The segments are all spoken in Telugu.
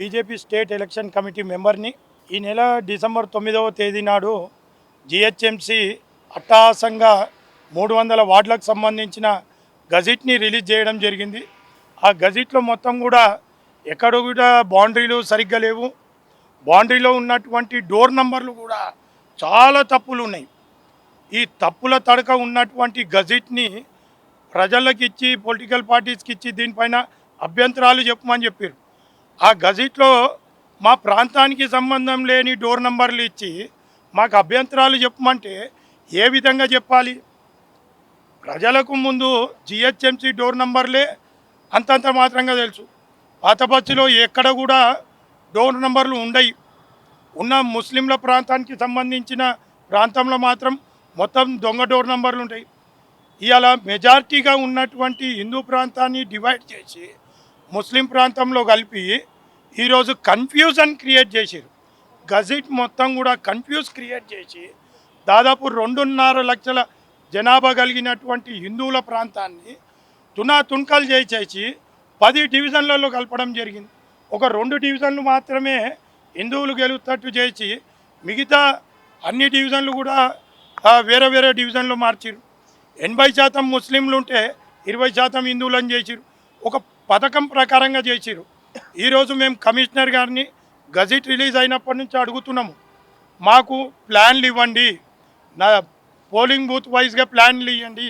బీజేపీ స్టేట్ ఎలక్షన్ కమిటీ మెంబర్ని. ఈ నెల డిసెంబర్ 9వ తేదీ నాడు జిహెచ్ఎంసి అట్టహాసంగా 300 వార్డులకు సంబంధించిన గజెట్ని రిలీజ్ చేయడం జరిగింది. ఆ గజెట్లో మొత్తం కూడా ఎక్కడ కూడా బౌండరీలు సరిగ్గా లేవు. బౌండరీలో ఉన్నటువంటి డోర్ నంబర్లు కూడా చాలా తప్పులు ఉన్నాయి. ఈ తప్పుల తడక ఉన్నటువంటి గజెట్ని ప్రజలకు ఇచ్చి, పొలిటికల్ పార్టీస్కి ఇచ్చి దీనిపైన అభ్యంతరాలు చెప్పమని చెప్పారు. ఆ గజెట్లో మా ప్రాంతానికి సంబంధం లేని డోర్ నంబర్లు ఇచ్చి మాకు అభ్యంతరాలు చెప్పమంటే ఏ విధంగా చెప్పాలి? ప్రజలకు ముందు జిహెచ్ఎంసీ డోర్ నంబర్లే అంతంత మాత్రంగా తెలుసు. పాతపచ్చిలో ఎక్కడ కూడా డోర్ నంబర్లు ఉండయి. ఉన్న ముస్లింల ప్రాంతానికి సంబంధించిన ప్రాంతంలో మాత్రం మొత్తం దొంగ డోర్ నంబర్లు ఉంటాయి. ఇవాళ మెజారిటీగా ఉన్నటువంటి హిందూ ప్రాంతాన్ని డివైడ్ చేసి ముస్లిం ప్రాంతంలో కలిపి ఈరోజు కన్ఫ్యూజన్ క్రియేట్ చేశారు. గజెట్ మొత్తం కూడా కన్ఫ్యూజ్ క్రియేట్ చేసి దాదాపు 2.5 లక్షల జనాభా కలిగినటువంటి హిందువుల ప్రాంతాన్ని తునాతునకలు చేసేసి 10 డివిజన్లలో కలపడం జరిగింది. ఒక 2 డివిజన్లు మాత్రమే హిందువులు గెలుస్తట్టు చేసి మిగతా అన్ని డివిజన్లు కూడా వేరే వేరే డివిజన్లు మార్చారు. 80% ముస్లింలు ఉంటే 20% హిందువులను చేసిరు. ఒక పథకం ప్రకారంగా చేసిరు. ఈరోజు మేము కమిషనర్ గారిని గజెట్ రిలీజ్ అయినప్పటి నుంచి అడుగుతున్నాము, మాకు ప్లాన్లు ఇవ్వండి, నా పోలింగ్ బూత్ వైజ్గా ప్లాన్లు ఇవ్వండి,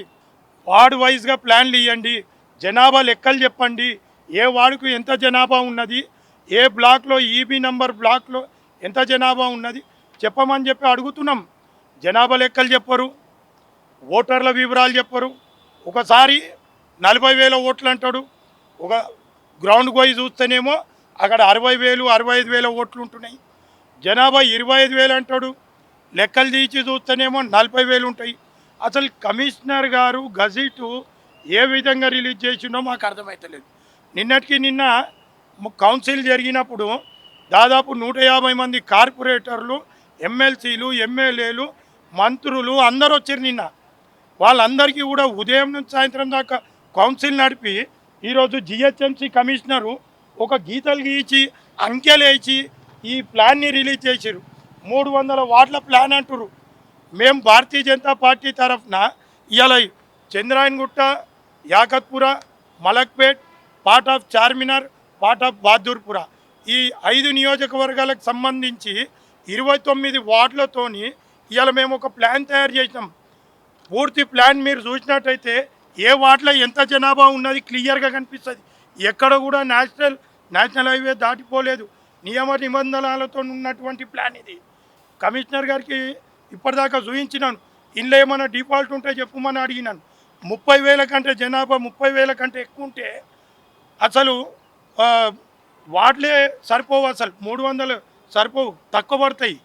వార్డు వైజ్గా ప్లాన్లు ఇవ్వండి, జనాభా లెక్కలు చెప్పండి, ఏ వార్డుకు ఎంత జనాభా ఉన్నది, ఏ బ్లాక్లో ఈబీ నంబర్ బ్లాక్లో ఎంత జనాభా ఉన్నది చెప్పమని చెప్పి అడుగుతున్నాం. జనాభా లెక్కలు చెప్పరు, ఓటర్ల వివరాలు చెప్పరు. ఒకసారి 40,000 ఓట్లు అంటాడు, ఒక గ్రౌండ్ పోయి చూస్తేనేమో అక్కడ 60,000 65,000 ఓట్లు ఉంటున్నాయి. జనాభా 25,000 అంటాడు, లెక్కలు తీసి చూస్తేనేమో 40,000 ఉంటాయి. అసలు కమిషనర్ గారు గజెటు ఏ విధంగా రిలీజ్ చేసిండో మాకు అర్థమవుతలేదు. నిన్నటికి నిన్న కౌన్సిల్ జరిగినప్పుడు దాదాపు 150 మంది కార్పొరేటర్లు, ఎమ్మెల్సీలు, ఎమ్మెల్యేలు, మంత్రులు అందరూ వచ్చారు నిన్న. వాళ్ళందరికీ కూడా ఉదయం నుంచి సాయంత్రం దాకా కౌన్సిల్ నడిపి ఈరోజు జిహెచ్ఎంసీ కమిషనరు ఒక గీతలు గీచి అంకెలేసి ఈ ప్లాన్ని రిలీజ్ చేశారు. 300 వార్డుల ప్లాన్ అంటారు. మేము భారతీయ జనతా పార్టీ తరఫున ఇవాళ Chandrayangutta, Yakutpura, Malakpet, part of Charminar, part of Bahadurpura ఈ 5 నియోజకవర్గాలకు సంబంధించి 29 వార్డులతోని ఇవాళ మేము ఒక ప్లాన్ తయారు చేసినాం. పూర్తి ప్లాన్ మీరు చూసినట్టయితే ఏ వార్డులో ఎంత జనాభా ఉన్నది క్లియర్గా కనిపిస్తుంది. ఎక్కడ కూడా నేషనల్ హైవే దాటిపోలేదు. నియమ నిబంధనలతో ఉన్నటువంటి ప్లాన్ ఇది. కమిషనర్ గారికి ఇప్పటిదాకా చూపించినాను. ఇంట్లో ఏమైనా డిఫాల్ట్ ఉంటే చెప్పమని అడిగినాను. 30,000 కంటే జనాభా 30,000 కంటే ఎక్కువ ఉంటే అసలు వార్డులే సరిపోవు, అసలు 300 సరిపోవు, తక్కువ పడతాయి.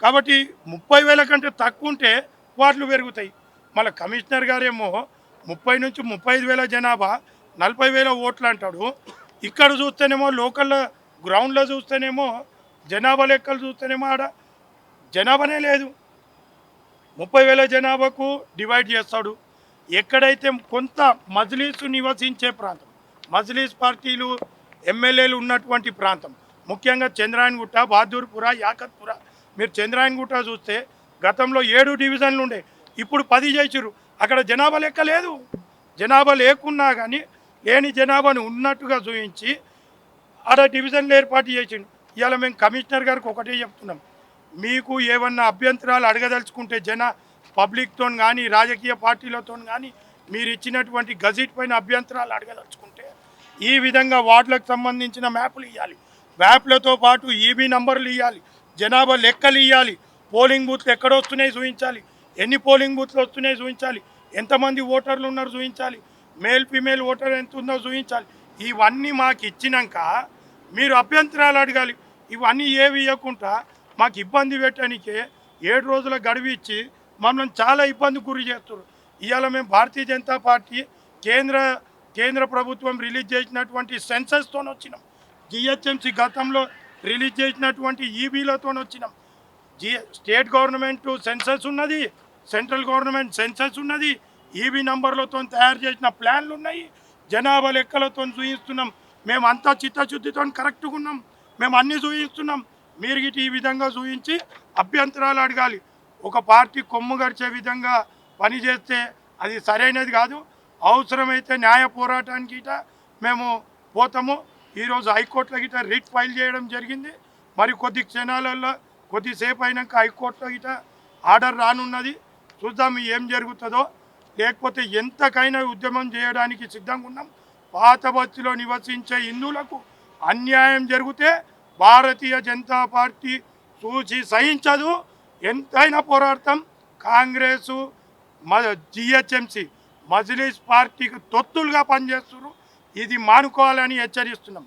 కాబట్టి 30,000 కంటే తక్కువ ఉంటే వార్డులు పెరుగుతాయి. మళ్ళీ కమిషనర్ గారేమో 30 నుంచి 35,000 జనాభా 40,000 ఓట్లు అంటాడు. ఇక్కడ చూస్తేనేమో లోకల్ గ్రౌండ్లో చూస్తేనేమో జనాభా లెక్కలు చూస్తేనేమో ఆడ జనాభానే లేదు. 30,000 జనాభాకు డివైడ్ చేస్తాడు. ఎక్కడైతే కొంత మజ్లీసు నివసించే ప్రాంతం, మజ్లీస్ పార్టీలు ఎమ్మెల్యేలు ఉన్నటువంటి ప్రాంతం, ముఖ్యంగా చంద్రాయన్గుట్ట, బహదూర్పుర, యాకత్పుర. మీరు చంద్రాయన్గుట్ట చూస్తే గతంలో 7 డివిజన్లు ఉండే, ఇప్పుడు 10 చేసిరు. అక్కడ జనాభా లెక్క లేదు. జనాభా లేకున్నా కానీ లేని జనాభాను ఉన్నట్టుగా చూపించి ఆడ డివిజన్లు ఏర్పాటు చేసిండు. ఇవాళ మేము కమిషనర్ గారికి ఒకటే చెప్తున్నాం, మీకు ఏమన్నా అభ్యంతరాలు అడగదలుచుకుంటే పబ్లిక్తో కానీ రాజకీయ పార్టీలతో కానీ మీరు ఇచ్చినటువంటి గజెట్ పైన అభ్యంతరాలు అడగదలుచుకుంటే ఈ విధంగా వార్డులకు సంబంధించిన మ్యాప్లు ఇవ్వాలి, మ్యాప్లతో పాటు ఈబీ నంబర్లు ఇవ్వాలి, జనాభా లెక్కలు ఇవ్వాలి, పోలింగ్ బూత్లు ఎక్కడ వస్తున్నాయి చూపించాలి, ఎన్ని పోలింగ్ బూత్లు వస్తున్నాయి చూపించాలి, ఎంతమంది ఓటర్లు ఉన్నారు చూపించాలి, మేల్ ఫీమేల్ ఓటర్ ఎంత ఉందో చూపించాలి. ఇవన్నీ మాకు ఇచ్చినాక మీరు అభ్యంతరాలు అడగాలి. ఇవన్నీ ఏవి ఇవ్వకుండా మాకు ఇబ్బంది పెట్టడానికే 7 రోజుల గడువు ఇచ్చి మమ్మల్ని చాలా ఇబ్బంది గురి చేస్తారు. ఇవాళ మేము భారతీయ జనతా పార్టీ కేంద్ర ప్రభుత్వం రిలీజ్ చేసినటువంటి సెన్సస్తో వచ్చినాం. జిహెచ్ఎంసీ గతంలో రిలీజ్ చేసినటువంటి ఈబీలతో వచ్చినాం. స్టేట్ గవర్నమెంట్ సెన్సస్ ఉన్నది, సెంట్రల్ గవర్నమెంట్ సెన్సస్ ఉన్నది, ఈబీ నంబర్లతో తయారు చేసిన ప్లాన్లు ఉన్నాయి, జనాభా లెక్కలతో చూపిస్తున్నాం. మేము అంతా చిత్తశుద్ధితో కరెక్ట్గా ఉన్నాం. మేము అన్నీ చూపిస్తున్నాం. మీరు గిట్ట ఈ విధంగా చూపించి అభ్యంతరాలు అడగాలి. ఒక పార్టీ కొమ్ము గడిచే విధంగా పనిచేస్తే అది సరైనది కాదు. అవసరమైతే న్యాయ పోరాటానికి గిట మేము పోతాము. ఈరోజు హైకోర్టులో గిట రిట్ ఫైల్ చేయడం జరిగింది. మరి కొద్ది క్షణాలలో కొద్దిసేపు అయినాక హైకోర్టులో గిట ఆర్డర్ రానున్నది. చూద్దాం ఏం జరుగుతుందో. లేకపోతే ఎంతకైనా ఉద్యమం చేయడానికి సిద్ధంగా ఉన్నాం. పాత బస్తీలో నివసించే హిందువులకు అన్యాయం జరిగితే భారతీయ జనతా పార్టీ చూసి సహించదు. ఎంతైనా పోరాడతాం. కాంగ్రెసు జిహెచ్ఎంసి మజ్లిస్ పార్టీకి తొత్తులుగా పనిచేస్తున్నారు. ఇది మానుకోవాలని హెచ్చరిస్తున్నాం.